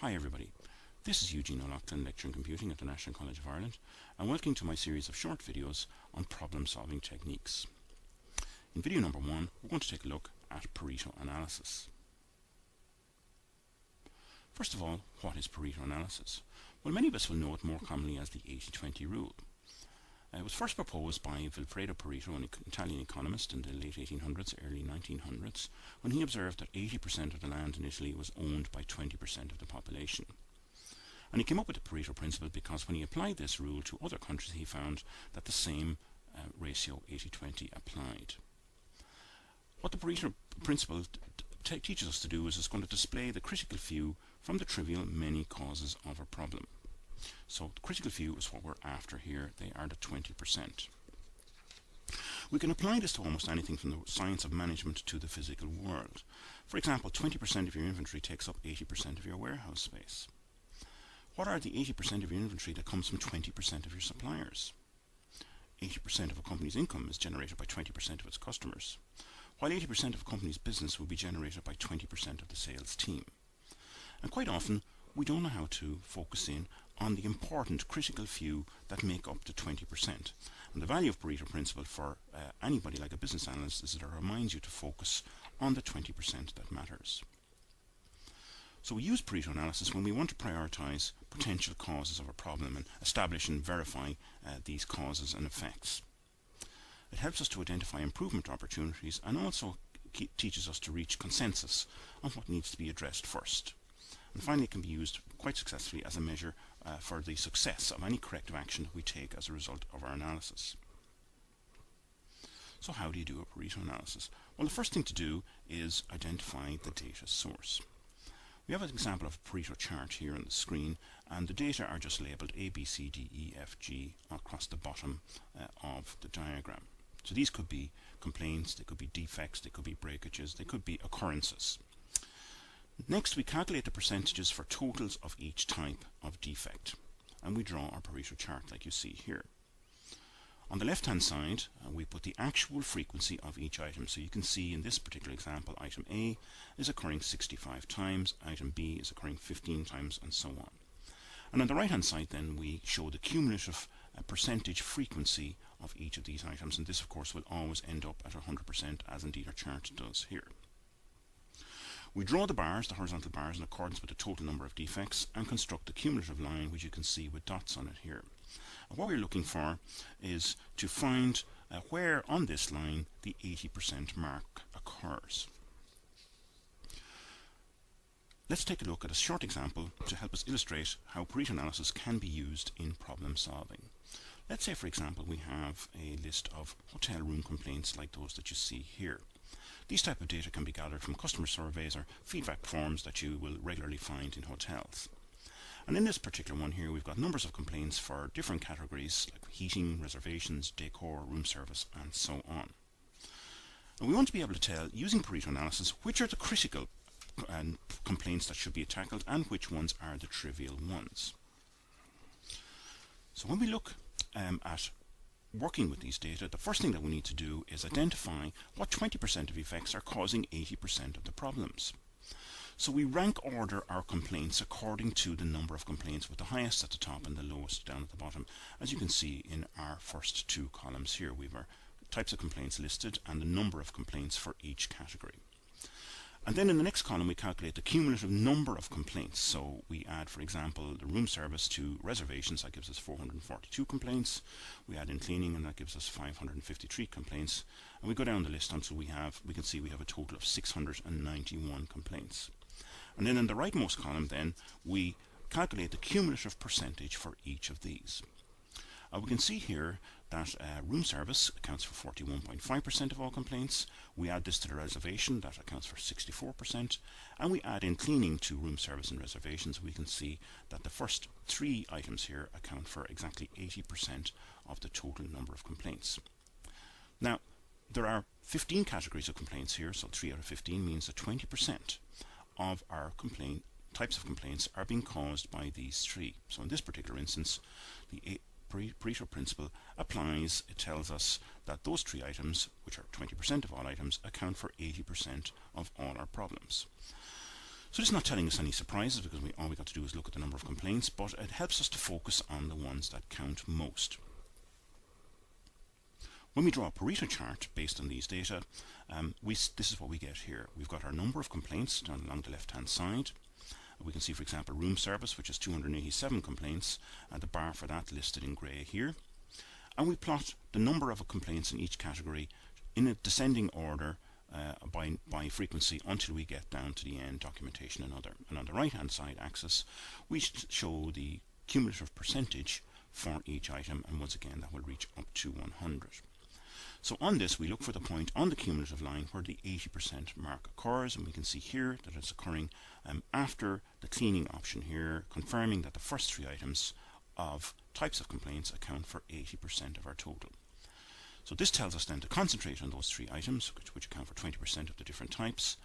Hi everybody, this is Eugene O'Loughlin, lecturer in computing at the National College of Ireland, and welcome to my series of short videos on problem-solving techniques. In video number 1, we're going to take a look at Pareto analysis. First of all, what is Pareto analysis? Well, many of us will know it more commonly as the 80-20 rule. It was first proposed by Vilfredo Pareto, an Italian economist in the late 1800s, early 1900s, when he observed that 80% of the land in Italy was owned by 20% of the population. And he came up with the Pareto principle because when he applied this rule to other countries, he found that the same ratio 80-20 applied. What the Pareto principle teaches us to do is it's going to display the critical few from the trivial many causes of a problem. So the critical few is what we're after here. They are the 20%. We can apply this to almost anything from the science of management to the physical world. For example, 20% of your inventory takes up 80% of your warehouse space. What are the 80% of your inventory that comes from 20% of your suppliers? 80% of a company's income is generated by 20% of its customers, while 80% of a company's business will be generated by 20% of the sales team. And quite often, we don't know how to focus in on the important critical few that make up the 20%. And the value of Pareto principle for anybody like a business analyst is that it reminds you to focus on the 20% that matters. So we use Pareto analysis when we want to prioritize potential causes of a problem and establish and verify these causes and effects. It helps us to identify improvement opportunities and also teaches us to reach consensus on what needs to be addressed first. And finally, it can be used quite successfully as a measure for the success of any corrective action we take as a result of our analysis. So how do you do a Pareto analysis? Well, the first thing to do is identify the data source. We have an example of a Pareto chart here on the screen, and the data are just labelled A, B, C, D, E, F, G across the bottom of the diagram. So these could be complaints, they could be defects, they could be breakages, they could be occurrences. Next, we calculate the percentages for totals of each type of defect, and we draw our Pareto chart like you see here. On the left hand side, we put the actual frequency of each item. So you can see in this particular example, item A is occurring 65 times, item B is occurring 15 times, and so on. And on the right hand side then, we show the cumulative percentage frequency of each of these items, and this of course will always end up at 100%, as indeed our chart does here. We draw the bars, the horizontal bars, in accordance with the total number of defects and construct the cumulative line, which you can see with dots on it here. And what we're looking for is to find where on this line the 80% mark occurs. Let's take a look at a short example to help us illustrate how Pareto analysis can be used in problem solving. Let's say, for example, we have a list of hotel room complaints like those that you see here. These type of data can be gathered from customer surveys or feedback forms that you will regularly find in hotels. And in this particular one here, we've got numbers of complaints for different categories like heating, reservations, decor, room service, and so on. And we want to be able to tell, using Pareto analysis, which are the critical complaints that should be tackled and which ones are the trivial ones. So when we look at working with these data, the first thing that we need to do is identify what 20% of effects are causing 80% of the problems. So we rank order our complaints according to the number of complaints, with the highest at the top and the lowest down at the bottom. As you can see in our first two columns here, we have our types of complaints listed and the number of complaints for each category. And then in the next column we calculate the cumulative number of complaints. So we add, for example, the room service to reservations, that gives us 442 complaints. We add in cleaning, and that gives us 553 complaints. And we go down the list until we can see we have a total of 691 complaints. And then in the rightmost column then, we calculate the cumulative percentage for each of these. We can see here that room service accounts for 41.5% of all complaints. We add this to the reservation, that accounts for 64%, and we add in cleaning to room service and reservations. We can see that the first three items here account for exactly 80% of the total number of complaints. Now, there are 15 categories of complaints here, so 3 out of 15 means that 20% of our types of complaints are being caused by these three. So in this particular instance, the Pareto principle applies. It tells us that those three items, which are 20% of all items, account for 80% of all our problems. So this is not telling us any surprises, because all we got to do is look at the number of complaints, but it helps us to focus on the ones that count most. When we draw a Pareto chart based on these data, this is what we get here. We've got our number of complaints down along the left hand side. We can see, for example, room service, which is 287 complaints, and the bar for that listed in grey here. And we plot the number of complaints in each category in a descending order by frequency until we get down to the end, documentation and other. And on the right hand side axis we show the cumulative percentage for each item, and once again that will reach up to 100. So on this we look for the point on the cumulative line where the 80% mark occurs, and we can see here that it's occurring after the cleaning option here, confirming that the first three items of types of complaints account for 80% of our total. So this tells us then to concentrate on those three items, which account for 20% of the different types.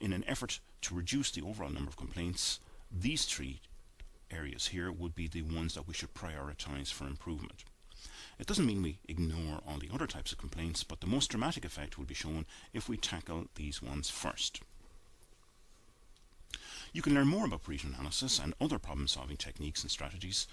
In an effort to reduce the overall number of complaints, these three areas here would be the ones that we should prioritize for improvement. It doesn't mean we ignore all the other types of complaints, but the most dramatic effect will be shown if we tackle these ones first. You can learn more about Pareto analysis and other problem-solving techniques and strategies